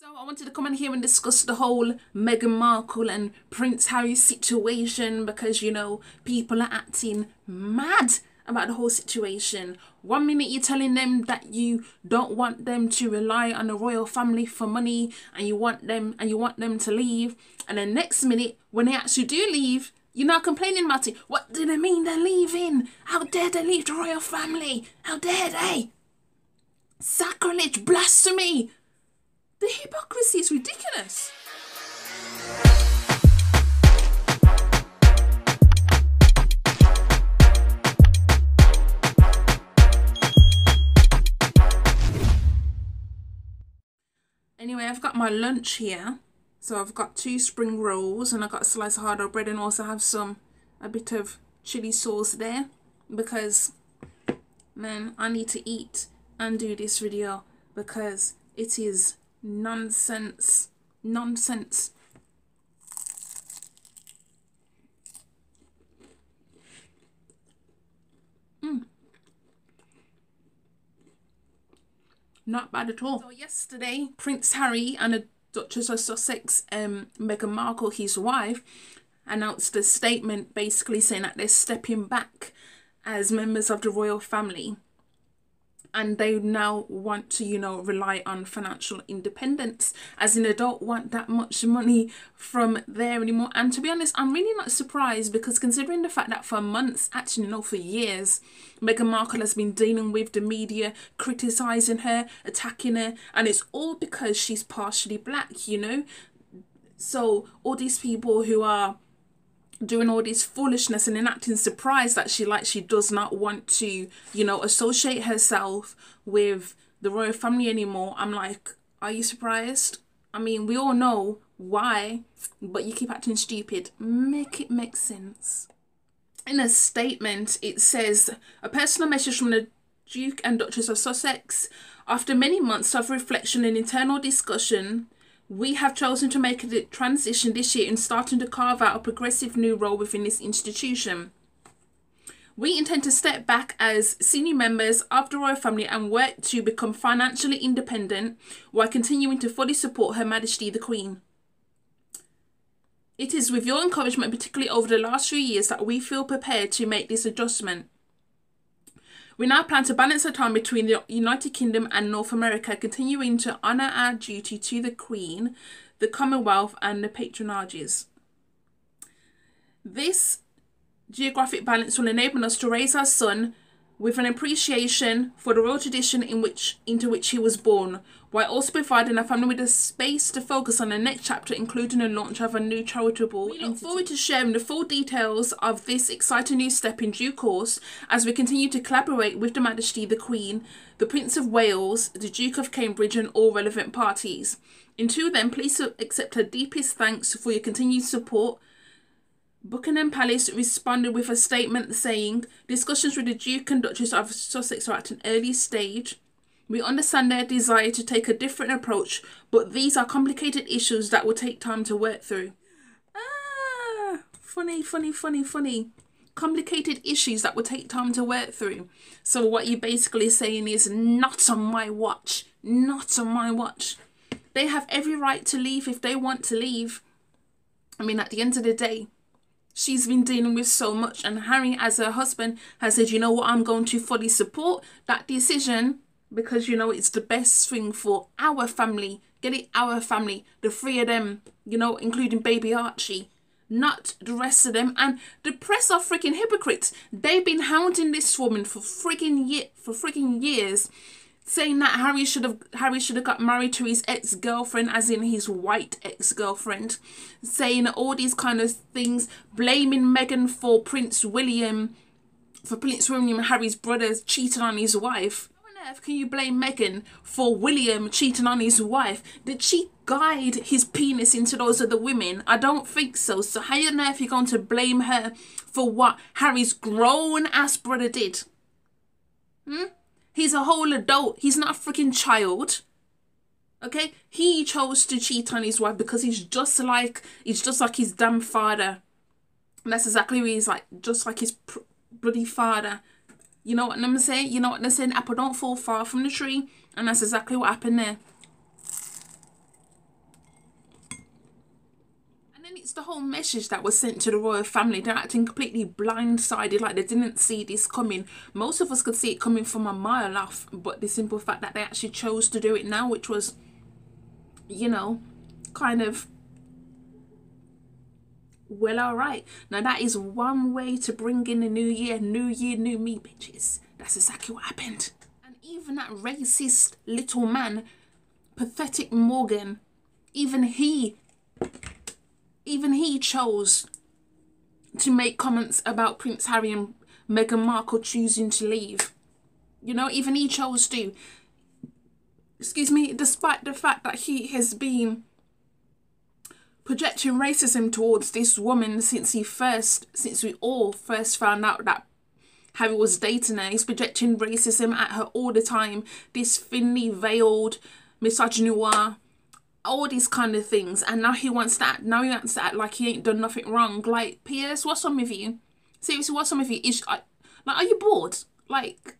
So I wanted to come in here and discuss the whole Meghan Markle and Prince Harry situation because, you know, people are acting mad about the whole situation. One minute you're telling them that you don't want them to rely on the royal family for money and you want them to leave, and then next minute when they actually do leave, you're not complaining about it. What do they mean they're leaving? How dare they leave the royal family? How dare they? Sacrilege, blasphemy. The hypocrisy is ridiculous. Anyway, I've got my lunch here. So I've got 2 spring rolls and I've got a slice of hard bread and also have a bit of chili sauce there because, man, I need to eat and do this video because it is nonsense. Not bad at all. So yesterday, Prince Harry and the Duchess of Sussex, Meghan Markle, his wife, announced a statement basically saying that they're stepping back as members of the royal family. And they now want to, you know, rely on financial independence, as in they don't want that much money from there anymore. And to be honest, I'm really not surprised because considering the fact that for months, actually no, for years, Meghan Markle has been dealing with the media, criticising her, attacking her, and it's all because she's partially black, you know. So all these people who are doing all this foolishness and then acting surprised that she does not want to, you know, associate herself with the royal family anymore. I'm like, are you surprised? I mean, we all know why, but you keep acting stupid. Make it make sense. In a statement, it says, a personal message from the Duke and Duchess of Sussex. After many months of reflection and internal discussion, we have chosen to make a transition this year in starting to carve out a progressive new role within this institution. We intend to step back as senior members of the royal family and work to become financially independent while continuing to fully support Her Majesty the Queen. It is with your encouragement, particularly over the last few years, that we feel prepared to make this adjustment. We now plan to balance our time between the United Kingdom and North America, continuing to honour our duty to the Queen, the Commonwealth and the patronages. This geographic balance will enable us to raise our son with an appreciation for the royal tradition into which he was born, while also providing our family with a space to focus on the next chapter, including the launch of a new charitable entity. We look forward to sharing the full details of this exciting new step in due course as we continue to collaborate with Her Majesty the Queen, the Prince of Wales, the Duke of Cambridge and all relevant parties. Until then, please accept our deepest thanks for your continued support. Buckingham Palace responded with a statement saying, discussions with the Duke and Duchess of Sussex are at an early stage. We understand their desire to take a different approach, but these are complicated issues that will take time to work through. Funny. Complicated issues that will take time to work through. So what you're basically saying is, not on my watch. Not on my watch. They have every right to leave if they want to leave. I mean, at the end of the day, she's been dealing with so much, and Harry, as her husband, has said, you know what, I'm going to fully support that decision because, you know, it's the best thing for our family. Get it? Our family. The 3 of them, you know, including baby Archie. Not the rest of them. And the press are freaking hypocrites. They've been hounding this woman for freaking years, saying that Harry should have got married to his ex-girlfriend, as in his white ex-girlfriend, saying all these kind of things, blaming Meghan for Prince William, Harry's brother, cheating on his wife. How on earth can you blame Meghan for William cheating on his wife? Did she guide his penis into those other women? I don't think so. So how on earth are you going to blame her for what Harry's grown-ass brother did? He's a whole adult. He's not a freaking child. Okay? He chose to cheat on his wife because he's just like his damn father. And that's exactly what he's like, just like his bloody father. You know what I'm saying? You know what they're saying? Apple don't fall far from the tree. And that's exactly what happened there. It's the whole message that was sent to the royal family. They're acting completely blindsided, like they didn't see this coming. Most of us could see it coming from a mile off, but the simple fact that they actually chose to do it now, which was, you know, kind of, well, all right. Now that is one way to bring in the new year. New year, new me, bitches. That's exactly what happened. And even that racist little man, pathetic Morgan, even he chose to make comments about Prince Harry and Meghan Markle choosing to leave. You know, even he chose to. Excuse me, despite the fact that he has been projecting racism towards this woman since we all first found out that Harry was dating her. He's projecting racism at her all the time. This thinly veiled misogynoir, all these kind of things. And now he wants to act like he ain't done nothing wrong. Like, Piers, what's wrong with you? Seriously, what's wrong with you? Like, are you bored? Like,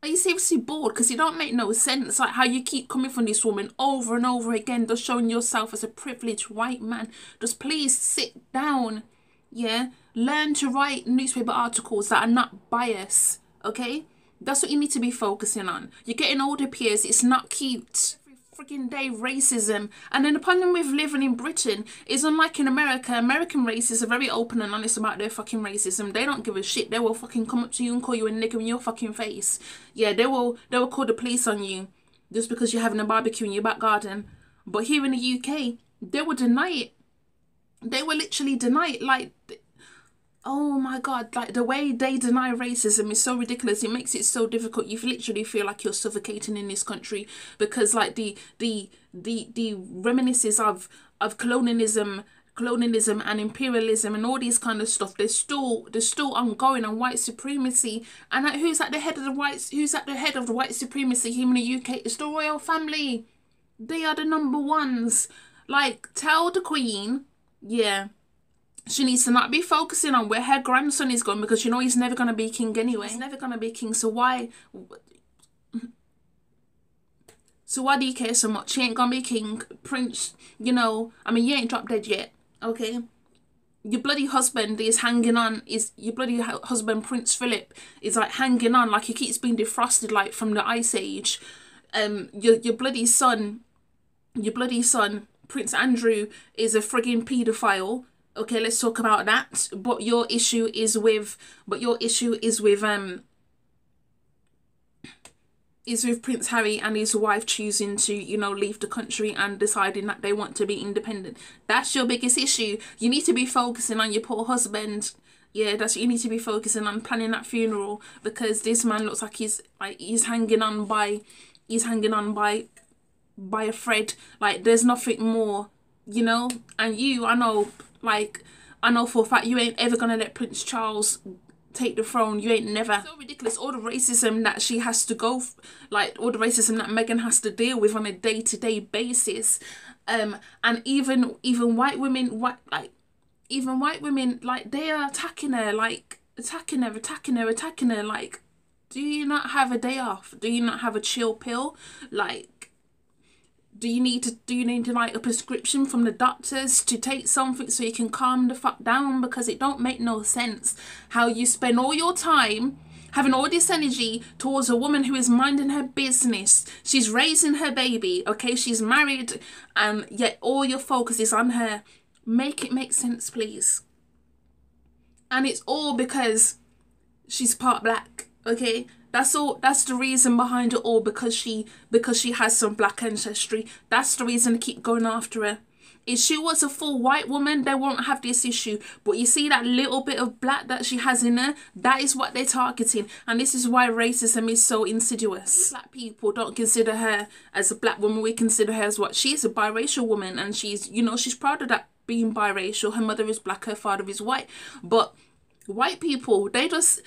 are you seriously bored? Because it don't make no sense. Like, how you keep coming from this woman over and over again, just showing yourself as a privileged white man. Just please sit down. Yeah? Learn to write newspaper articles that are not biased. Okay? That's what you need to be focusing on. You're getting older, Piers. It's not cute. Freaking day racism. And then the problem with living in Britain is, unlike in America, American racists are very open and honest about their fucking racism. They don't give a shit. They will fucking come up to you and call you a nigger in your fucking face. Yeah, they will call the police on you just because you're having a barbecue in your back garden. But here in the UK, they will deny it. They will literally deny it. Like, oh my God, like the way they deny racism is so ridiculous. It makes it so difficult. You literally feel like you're suffocating in this country, because like the reminiscences of colonialism and imperialism and all these kind of stuff, they're still ongoing, and white supremacy. And who's at the head of the white supremacy here in the UK? It's the royal family. They are the number ones. Like, tell the Queen, yeah, she needs to not be focusing on where her grandson is going, because you know he's never going to be king anyway. He's never going to be king, so why do you care so much? He ain't going to be king. Prince, you know, I mean, you ain't dropped dead yet, okay? Your bloody husband is hanging on, your bloody husband, Prince Philip, is like hanging on, like he keeps being defrosted like from the Ice Age. Your bloody son, Prince Andrew, is a frigging paedophile. Okay, let's talk about that. But your issue is with Prince Harry and his wife choosing to, you know, leave the country and deciding that they want to be independent. That's your biggest issue. You need to be focusing on your poor husband. Yeah, that's what you need to be focusing on, planning that funeral, because this man looks like he's hanging on by a thread. Like, there's nothing more, you know. And you, I know for a fact you ain't ever gonna let Prince Charles take the throne. You ain't never. It's so ridiculous. All the racism that she has to go, like all the racism that Meghan has to deal with on a day-to-day basis, and even white women, like they are attacking her, like attacking her. Like, do you not have a day off? Do you not have a chill pill? Like, do you need to like a prescription from the doctors to take something so you can calm the fuck down? Because it don't make no sense how you spend all your time having all this energy towards a woman who is minding her business. She's raising her baby, okay? She's married, and yet all your focus is on her. Make it make sense, please. And it's all because she's part black, okay? That's all. That's the reason behind it all, because she has some black ancestry. That's the reason to keep going after her. If she was a full white woman, they won't have this issue. But you see that little bit of black that she has in her, that is what they're targeting. And this is why racism is so insidious. Black people don't consider her as a black woman. We consider her as what? She is a biracial woman, and she's, you know, she's proud of that, being biracial. Her mother is black, her father is white. But white people, they just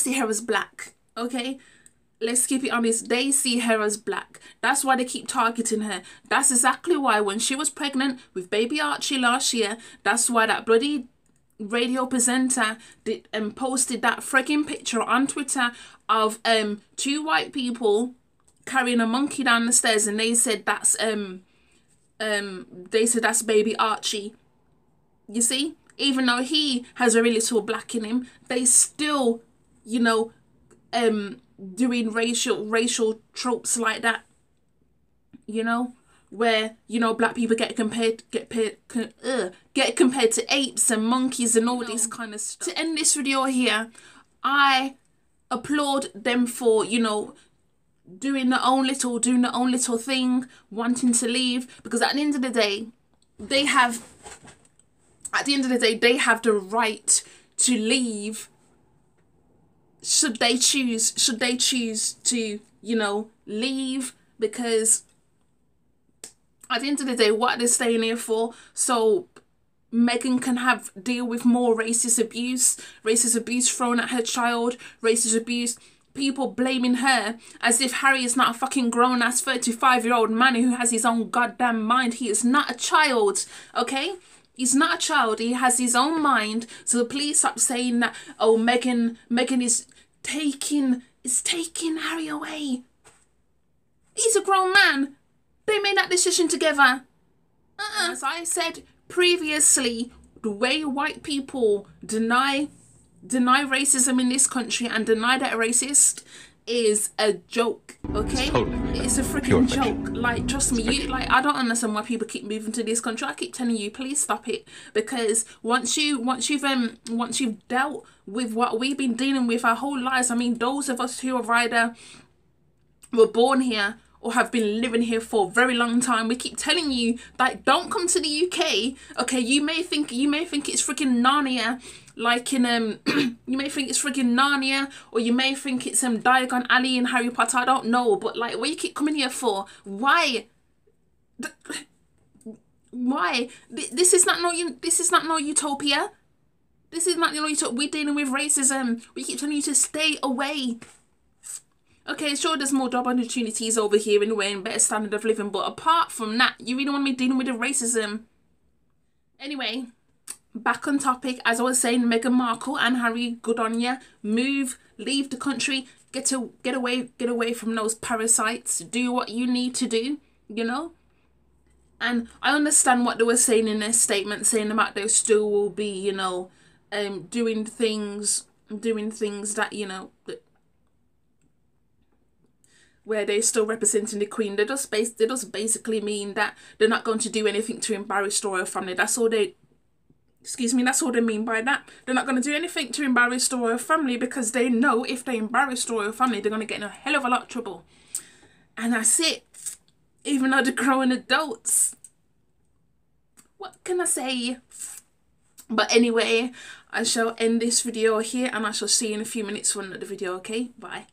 see her as black, okay? Let's keep it honest. They see her as black. That's why they keep targeting her. That's exactly why when she was pregnant with baby Archie last year, that's why that bloody radio presenter posted that freaking picture on Twitter of two white people carrying a monkey down the stairs, and they said that's they said that's baby Archie. You see, even though he has very little black in him, they still, you know, doing racial tropes like that, you know, where, you know, black people get compared to apes and monkeys and all this kind of stuff. To end this video here, I applaud them for, you know, doing their own little thing, wanting to leave, because at the end of the day, they have the right to leave should they choose to, you know, leave, because at the end of the day, what they're staying here for, so Meghan can deal with more racist abuse thrown at her child, racist abuse, people blaming her as if Harry is not a fucking grown-ass 35-year-old man who has his own goddamn mind. He is not a child, okay? He's not a child. He has his own mind. So please stop saying that, oh, Meghan is taking Harry away. He's a grown man. They made that decision together. As I said previously, the way white people deny racism in this country and deny that racist is a joke, okay? It's a freaking joke. Like, trust me, I don't understand why people keep moving to this country. I keep telling you, please stop it, because once you've dealt with what we've been dealing with our whole lives, I mean, those of us who have either were born here or have been living here for a very long time, we keep telling you, like, don't come to the UK, okay? You may think it's freaking Narnia, like in you may think it's freaking Narnia, or you may think it's Diagon Alley in Harry Potter. I don't know, but like, what you keep coming here for? Why? Why? This is not no utopia. This is not no utopia. We're dealing with racism. We keep telling you to stay away. Okay, sure, there's more job opportunities over here anyway and better standard of living, but apart from that, you really want me dealing with the racism? Anyway, back on topic. As I was saying, Meghan Markle and Harry, good on ya. Move, leave the country, get away from those parasites. Do what you need to do, you know. And I understand what they were saying in their statement, saying about they still will be, you know, doing things that, you know, where they're still representing the Queen. They just basically mean that they're not going to do anything to embarrass the royal family. That's all they mean by that. They're not going to do anything to embarrass the royal family, because they know if they embarrass the royal family, they're going to get in a hell of a lot of trouble. And that's it. Even though they're growing adults. What can I say? But anyway, I shall end this video here, and I shall see you in a few minutes for another video, okay? Bye.